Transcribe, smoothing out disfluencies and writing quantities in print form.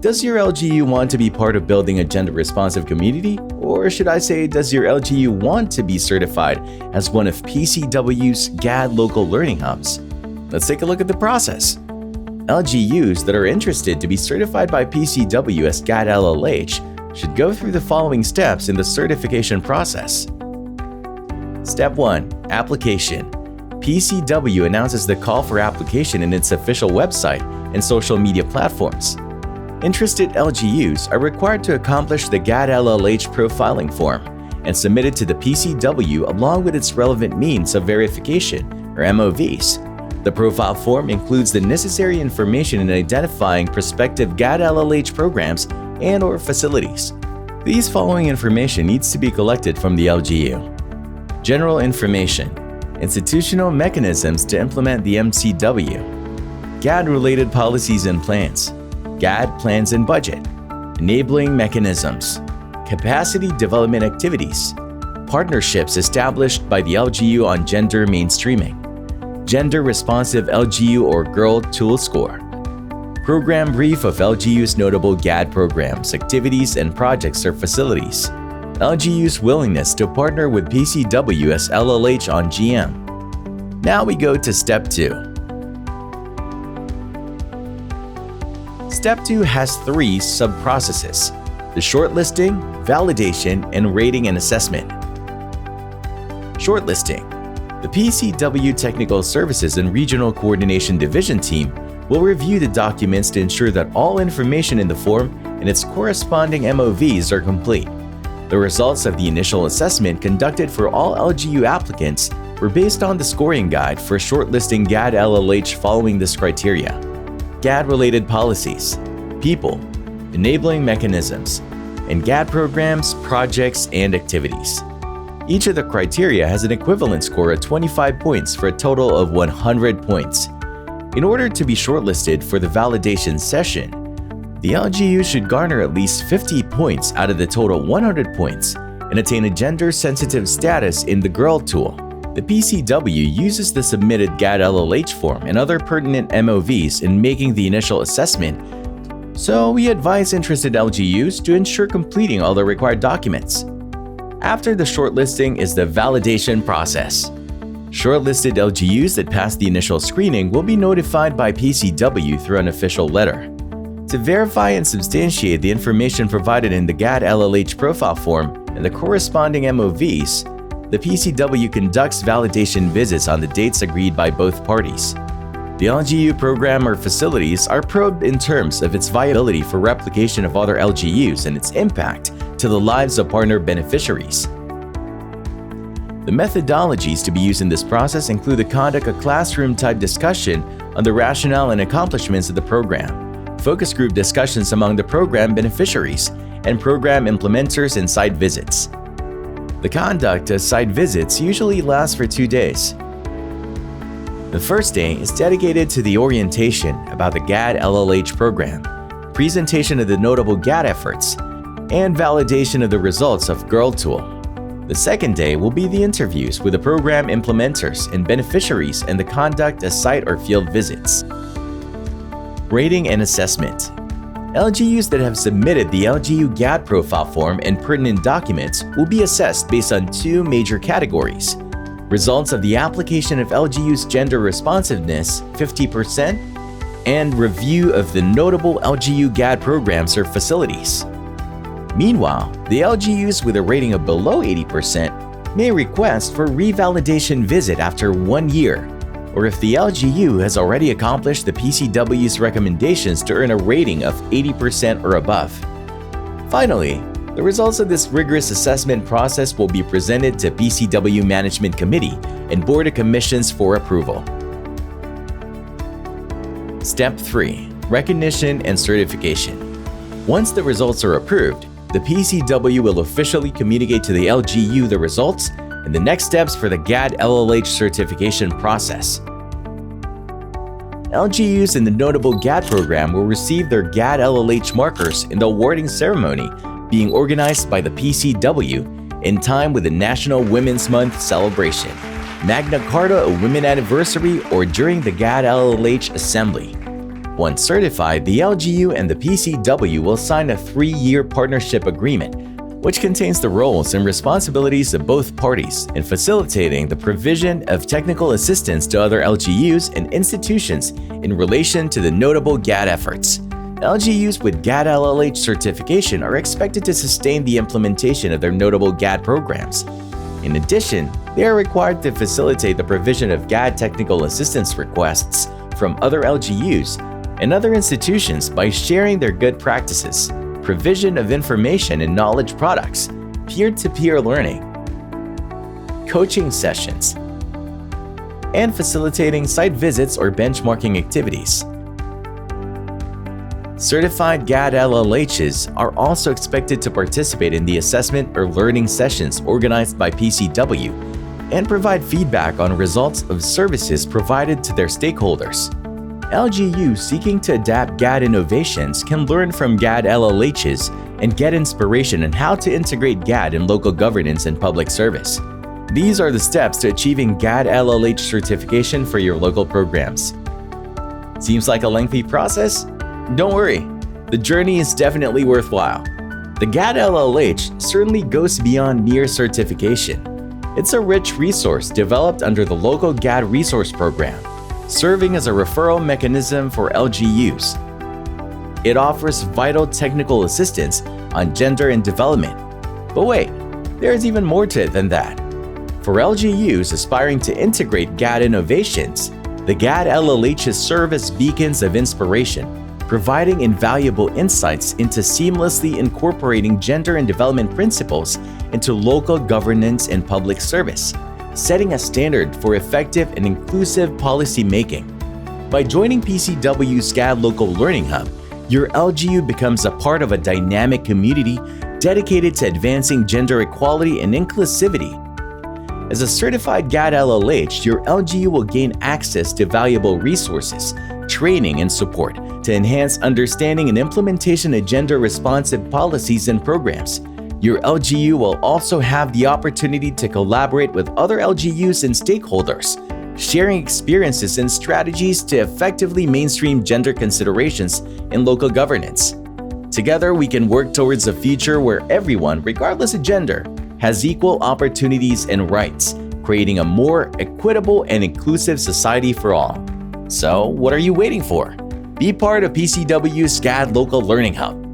Does your LGU want to be part of building a gender-responsive community? Or should I say, does your LGU want to be certified as one of PCW's GAD local learning hubs? Let's take a look at the process. LGUs that are interested to be certified by PCW as GAD LLH should go through the following steps in the certification process. Step 1. Application. PCW announces the call for application in its official website and social media platforms. Interested LGUs are required to accomplish the GAD LLH profiling form and submit it to the PCW along with its relevant means of verification, or MOVs. The profile form includes the necessary information in identifying prospective GAD LLH programs and/or facilities. These following information needs to be collected from the LGU. General information, institutional mechanisms to implement the MCW, GAD-related policies and plans, GAD plans and budget, enabling mechanisms, capacity development activities, partnerships established by the LGU on gender mainstreaming, gender-responsive LGU or Girl Tool Score, program brief of LGU's notable GAD programs, activities, and projects or facilities, LGU's willingness to partner with PCW as LLH on GM. Now we go to Step 2. Step 2 has 3 sub-processes: the shortlisting, validation, and rating and assessment. Shortlisting. The PCW Technical Services and Regional Coordination Division team will review the documents to ensure that all information in the form and its corresponding MOVs are complete. The results of the initial assessment conducted for all LGU applicants were based on the scoring guide for shortlisting GAD LLH following this criteria: GAD-related policies, people, enabling mechanisms, and GAD programs, projects, and activities. Each of the criteria has an equivalent score of 25 points for a total of 100 points. In order to be shortlisted for the validation session, the LGU should garner at least 50 points out of the total 100 points and attain a gender-sensitive status in the Girl tool. The PCW uses the submitted GAD LLH form and other pertinent MOVs in making the initial assessment, so we advise interested LGUs to ensure completing all the required documents. After the shortlisting is the validation process. Shortlisted LGUs that pass the initial screening will be notified by PCW through an official letter. To verify and substantiate the information provided in the GAD LLH profile form and the corresponding MOVs, the PCW conducts validation visits on the dates agreed by both parties. The LGU program or facilities are probed in terms of its viability for replication of other LGUs and its impact to the lives of partner beneficiaries. The methodologies to be used in this process include the conduct of classroom-type discussion on the rationale and accomplishments of the program, focus group discussions among the program beneficiaries, and program implementers and site visits. The conduct of site visits usually lasts for 2 days. The first day is dedicated to the orientation about the GAD LLH program, presentation of the notable GAD efforts, and validation of the results of Girl Tool. The second day will be the interviews with the program implementers and beneficiaries and the conduct of site or field visits. Rating and assessment. LGUs that have submitted the LGU GAD profile form and pertinent documents will be assessed based on 2 major categories: results of the application of LGU's gender responsiveness, 50%, and review of the notable LGU GAD programs or facilities. Meanwhile, the LGUs with a rating of below 80% may request for revalidation visit after 1 year, or if the LGU has already accomplished the PCW's recommendations to earn a rating of 80% or above. Finally, the results of this rigorous assessment process will be presented to PCW Management Committee and Board of Commissions for approval. Step 3. Recognition and certification. Once the results are approved, the PCW will officially communicate to the LGU the results and the next steps for the GAD LLH certification process. LGUs in the notable GAD program will receive their GAD LLH markers in the awarding ceremony being organized by the PCW in time with the National Women's Month celebration, Magna Carta Women Anniversary, or during the GAD LLH Assembly. Once certified, the LGU and the PCW will sign a 3-year partnership agreement, which contains the roles and responsibilities of both parties in facilitating the provision of technical assistance to other LGUs and institutions in relation to the notable GAD efforts. LGUs with GAD LLH certification are expected to sustain the implementation of their notable GAD programs. In addition, they are required to facilitate the provision of GAD technical assistance requests from other LGUs and other institutions by sharing their good practices, provision of information and knowledge products, peer-to-peer learning, coaching sessions, and facilitating site visits or benchmarking activities. Certified GAD LLHs are also expected to participate in the assessment or learning sessions organized by PCW and provide feedback on results of services provided to their stakeholders. LGUs seeking to adapt GAD innovations can learn from GAD LLHs and get inspiration on how to integrate GAD in local governance and public service. These are the steps to achieving GAD LLH certification for your local programs. Seems like a lengthy process? Don't worry, the journey is definitely worthwhile. The GAD LLH certainly goes beyond mere certification. It's a rich resource developed under the local GAD resource program, serving as a referral mechanism for LGUs. It offers vital technical assistance on gender and development. But wait, there's even more to it than that. For LGUs aspiring to integrate GAD innovations, the GAD LLHs serve as beacons of inspiration, providing invaluable insights into seamlessly incorporating gender and development principles into local governance and public service, setting a standard for effective and inclusive policy making. By joining PCW's GAD Local Learning Hub, your LGU becomes a part of a dynamic community dedicated to advancing gender equality and inclusivity. As a certified GAD LLH, your LGU will gain access to valuable resources, training, and support to enhance understanding and implementation of gender-responsive policies and programs. Your LGU will also have the opportunity to collaborate with other LGUs and stakeholders, sharing experiences and strategies to effectively mainstream gender considerations in local governance. Together, we can work towards a future where everyone, regardless of gender, has equal opportunities and rights, creating a more equitable and inclusive society for all. So, what are you waiting for? Be part of PCW's GAD Local Learning Hub.